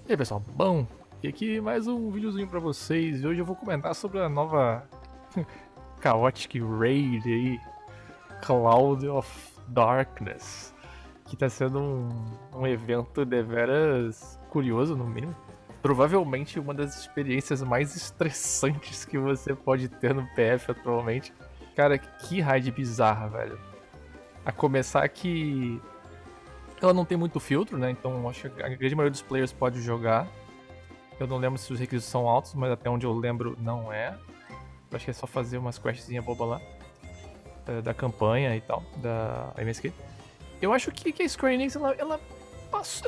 E aí pessoal, bom, e aqui mais um videozinho pra vocês, e hoje eu vou comentar sobre a nova Chaotic Raid aí, Cloud of Darkness, que tá sendo um evento deveras curioso no mínimo. Provavelmente uma das experiências mais estressantes que você pode ter no PF atualmente. Cara, que raid bizarra, velho. A começar que ela não tem muito filtro, né? Então acho que a grande maioria dos players pode jogar. Eu não lembro se os requisitos são altos, mas até onde eu lembro não é. Eu acho que é só fazer umas questzinhas boba lá. Da campanha e tal, da MSQ. Eu acho que a Square Enix, ela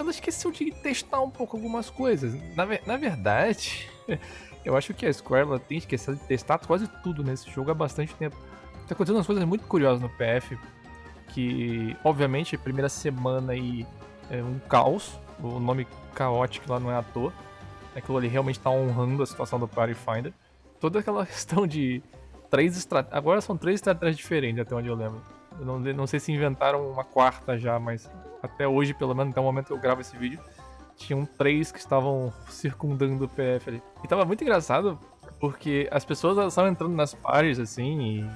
esqueceu de testar um pouco algumas coisas. Na verdade, eu acho que a Square ela tem esquecido de testar quase tudo nesse jogo há bastante tempo. Tá acontecendo umas coisas muito curiosas no PF, que, obviamente, a primeira semana aí é um caos. O nome Chaotic lá não é à toa. Aquilo ali realmente tá honrando a situação do Party Finder. Toda aquela questão de três estratégias. Agora são três estratégias diferentes, até onde eu lembro. Eu não sei se inventaram uma quarta já, mas até hoje, pelo menos, até o momento que eu gravo esse vídeo, tinham três que estavam circundando o PF ali. E tava muito engraçado, porque as pessoas estavam entrando nas parties assim e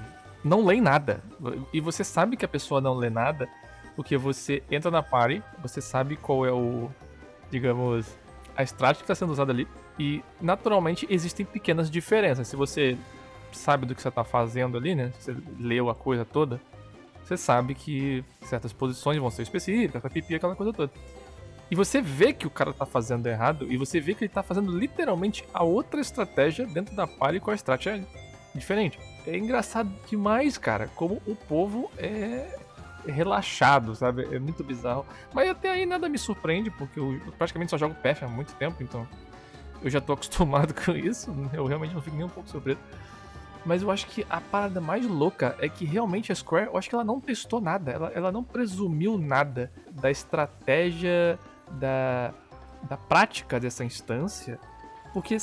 não leem nada. E você sabe que a pessoa não lê nada, porque você entra na party, você sabe qual é o, digamos, a estratégia que está sendo usada ali. E, naturalmente, existem pequenas diferenças. Se você sabe do que você está fazendo ali, né? Se você leu a coisa toda, você sabe que certas posições vão ser específicas, pipi, aquela coisa toda. E você vê que o cara tá fazendo errado, e você vê que ele tá fazendo literalmente a outra estratégia dentro da party com a estratégia diferente. É engraçado demais, cara, como o povo é relaxado, sabe? É muito bizarro. Mas até aí nada me surpreende, porque eu praticamente só jogo PF há muito tempo, então eu já tô acostumado com isso. Eu realmente não fico nem um pouco surpreso. Mas eu acho que a parada mais louca é que realmente a Square, eu acho que ela não testou nada. Ela não presumiu nada da estratégia, da prática dessa instância. Porque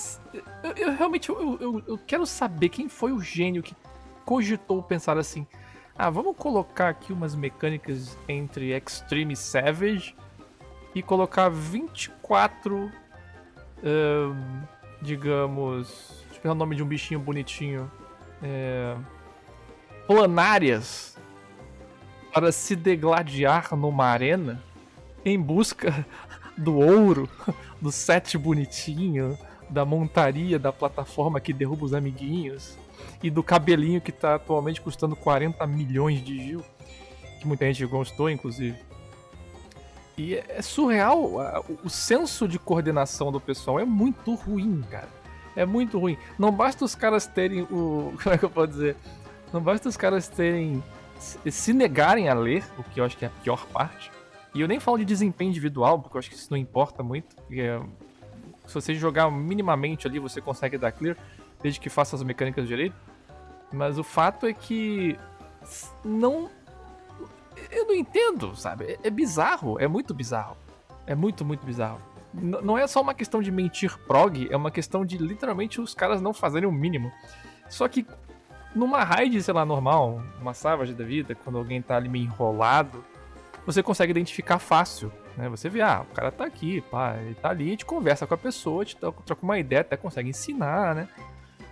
eu realmente eu quero saber quem foi o gênio que cogitou pensar assim: ah, vamos colocar aqui umas mecânicas entre Extreme e Savage e colocar 24, digamos, deixa eu pegar o nome de um bichinho bonitinho, planárias para se degladiar numa arena em busca do ouro, do set bonitinho, da montaria da plataforma que derruba os amiguinhos e do cabelinho que tá atualmente custando 40 milhões de Gil, que muita gente gostou, inclusive. E é surreal, o senso de coordenação do pessoal é muito ruim, cara. É muito ruim. Não basta os caras terem o. Como é que eu posso dizer? Não basta os caras terem. Se negarem a ler, o que eu acho que é a pior parte. E eu nem falo de desempenho individual, porque eu acho que isso não importa muito. Se você jogar minimamente ali, você consegue dar clear, desde que faça as mecânicas direito. Mas o fato é que. Não. Eu não entendo, sabe? É bizarro, é muito bizarro. É muito, muito bizarro. Não é só uma questão de mentir prog, é uma questão de literalmente os caras não fazerem o mínimo. Só que numa raid, sei lá, normal, uma Savage da vida, quando alguém tá ali meio enrolado, você consegue identificar fácil, né? Você vê, o cara tá aqui, pá, ele tá ali, a gente conversa com a pessoa, a gente troca uma ideia, até consegue ensinar, né?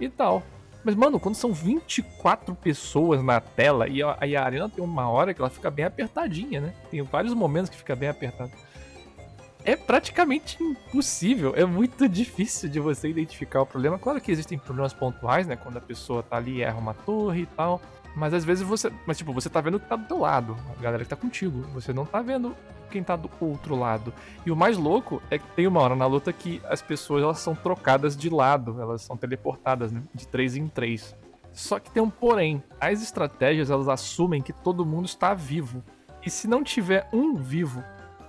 E tal. Mas, mano, quando são 24 pessoas na tela e a arena tem uma hora que ela fica bem apertadinha, né? Tem vários momentos que fica bem apertado. É praticamente impossível, é muito difícil de você identificar o problema. Claro que existem problemas pontuais, né? Quando a pessoa tá ali e erra uma torre e tal. Mas às vezes você. Mas tipo, você tá vendo o que tá do teu lado, a galera que tá contigo. Você não tá vendo quem tá do outro lado. E o mais louco é que tem uma hora na luta que as pessoas elas são trocadas de lado, elas são teleportadas, né? De 3 em 3. Só que tem um porém. As estratégias elas assumem que todo mundo está vivo. E se não tiver um vivo,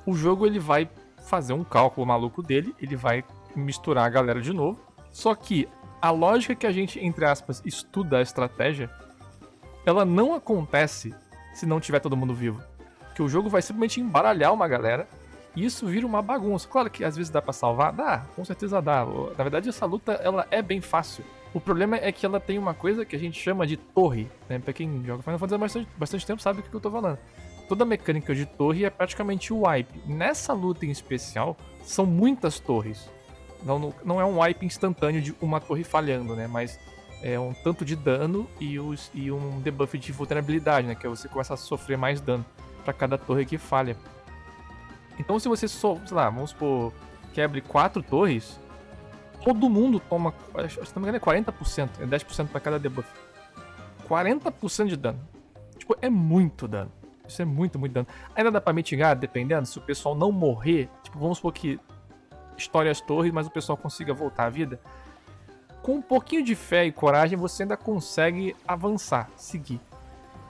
o jogo ele vai fazer um cálculo maluco dele, ele vai misturar a galera de novo. Só que a lógica que a gente, entre aspas, estuda a estratégia, ela não acontece se não tiver todo mundo vivo. Que o jogo vai simplesmente embaralhar uma galera e isso vira uma bagunça. Claro que às vezes dá pra salvar, dá, com certeza dá. Na verdade essa luta ela é bem fácil. O problema é que ela tem uma coisa que a gente chama de torre, né? Pra quem joga Final Fantasy há bastante tempo sabe do que eu tô falando. Toda a mecânica de torre é praticamente o wipe. Nessa luta em especial, são muitas torres. Não é um wipe instantâneo de uma torre falhando, né? Mas é um tanto de dano e um debuff de vulnerabilidade, né? Que é você começa a sofrer mais dano pra cada torre que falha. Então se você sei lá, vamos supor, quebre 4 torres, todo mundo toma, se não me engano é 40%, é 10% pra cada debuff. 40% de dano. Tipo, é muito dano. Isso é muito, muito dano. Ainda dá pra mitigar, dependendo, se o pessoal não morrer. Tipo, vamos supor que estoure as torres, mas o pessoal consiga voltar à vida. Com um pouquinho de fé e coragem, você ainda consegue avançar, seguir.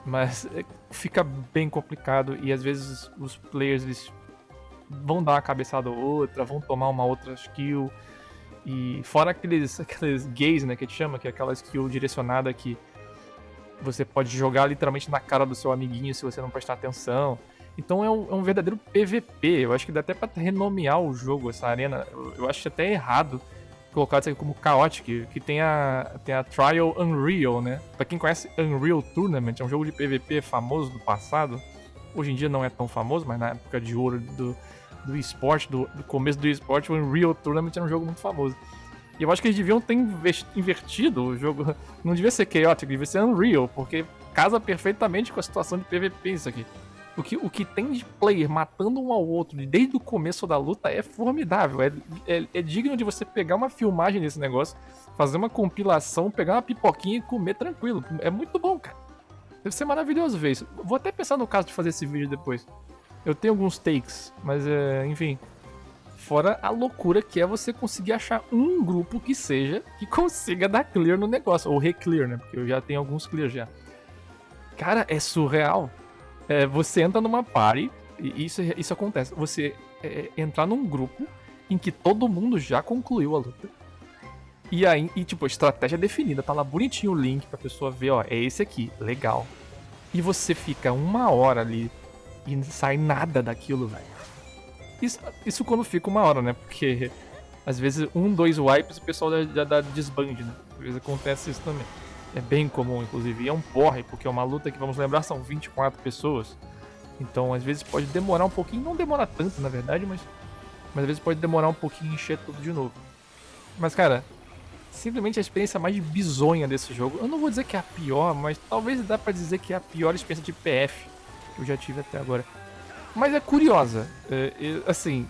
Mas fica bem complicado e às vezes os players eles vão dar uma cabeçada ou outra, vão tomar uma outra skill. E fora aqueles gaze, né, que a gente chama, que é aquela skill direcionada que você pode jogar literalmente na cara do seu amiguinho se você não prestar atenção. Então é um verdadeiro PVP. Eu acho que dá até pra renomear o jogo, essa arena. Eu acho até errado colocar isso aqui como Chaotic, que tem a Trial Unreal, né? Pra quem conhece Unreal Tournament, é um jogo de PVP famoso do passado. Hoje em dia não é tão famoso, mas na época de ouro do esporte, do começo do esporte, o Unreal Tournament era um jogo muito famoso. E eu acho que eles deviam ter invertido o jogo. Não devia ser Chaotic, devia ser Unreal, porque casa perfeitamente com a situação de PVP isso aqui. O que tem de player matando um ao outro desde o começo da luta é formidável. É digno de você pegar uma filmagem desse negócio, fazer uma compilação, pegar uma pipoquinha e comer tranquilo. É muito bom, cara. Deve ser maravilhoso ver isso. Vou até pensar no caso de fazer esse vídeo depois. Eu tenho alguns takes, mas enfim. Fora a loucura que é você conseguir achar um grupo que consiga dar clear no negócio. Ou reclear, né? Porque eu já tenho alguns clear já. Cara, é surreal. Você entra numa party, e isso acontece. Você entrar num grupo em que todo mundo já concluiu a luta. E aí, tipo, a estratégia é definida. Tá lá bonitinho o link pra pessoa ver, ó, é esse aqui, legal. E você fica 1 hora ali e não sai nada daquilo, velho. Isso quando fica 1 hora, né? Porque às vezes 2 wipes o pessoal já dá desband, né? Às vezes acontece isso também. É bem comum, inclusive. E é um porre, porque é uma luta que, vamos lembrar, são 24 pessoas. Então, às vezes pode demorar um pouquinho. Não demora tanto, na verdade, mas às vezes pode demorar um pouquinho e encher tudo de novo. Mas, cara, simplesmente a experiência mais bizonha desse jogo. Eu não vou dizer que é a pior, mas talvez dá pra dizer que é a pior experiência de PF que eu já tive até agora. Mas é curiosa. Assim,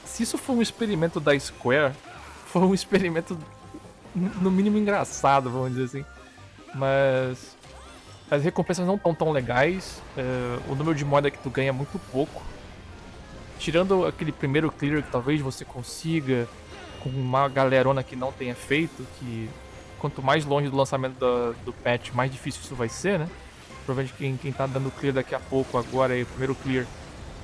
se isso for um experimento da Square, foi um experimento no mínimo engraçado, vamos dizer assim. Mas as recompensas não estão tão legais. O número de moeda que tu ganha é muito pouco. Tirando aquele primeiro clear que talvez você consiga com uma galerona que não tenha feito, que quanto mais longe do lançamento do patch, mais difícil isso vai ser, né? Provavelmente quem tá dando clear daqui a pouco, agora aí, o primeiro clear,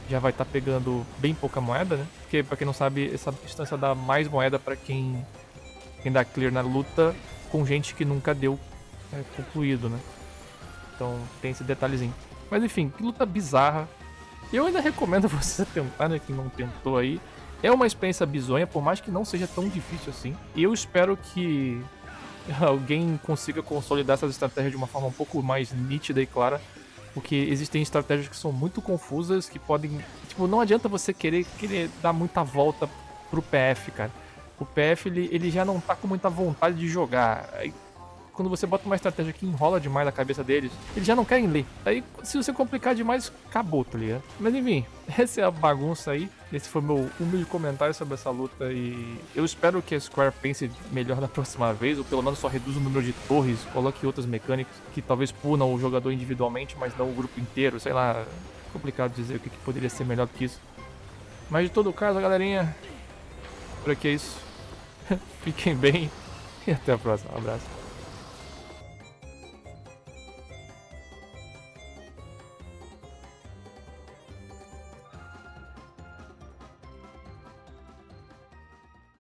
já vai estar pegando bem pouca moeda, né? Porque, pra quem não sabe, essa distância dá mais moeda pra quem dá clear na luta com gente que nunca deu concluído, né? Então tem esse detalhezinho. Mas enfim, que luta bizarra. Eu ainda recomendo você tentar, né? Quem não tentou aí. É uma experiência bizonha, por mais que não seja tão difícil assim. E eu espero que alguém consiga consolidar essas estratégias de uma forma um pouco mais nítida e clara. Porque existem estratégias que são muito confusas, que podem... Tipo, não adianta você querer dar muita volta pro PF, cara. O PF, ele já não tá com muita vontade de jogar. Aí, quando você bota uma estratégia que enrola demais a cabeça deles, eles já não querem ler. Aí, se você complicar demais, acabou, tá ligado? Mas enfim, essa é a bagunça aí. Esse foi meu humilde comentário sobre essa luta e eu espero que a Square pense melhor da próxima vez, ou pelo menos só reduza o número de torres, coloque outras mecânicas que talvez punam o jogador individualmente, mas não o grupo inteiro, sei lá. Complicado dizer o que poderia ser melhor do que isso. Mas de todo caso, galerinha, por aqui é isso. Fiquem bem e até a próxima. Um abraço.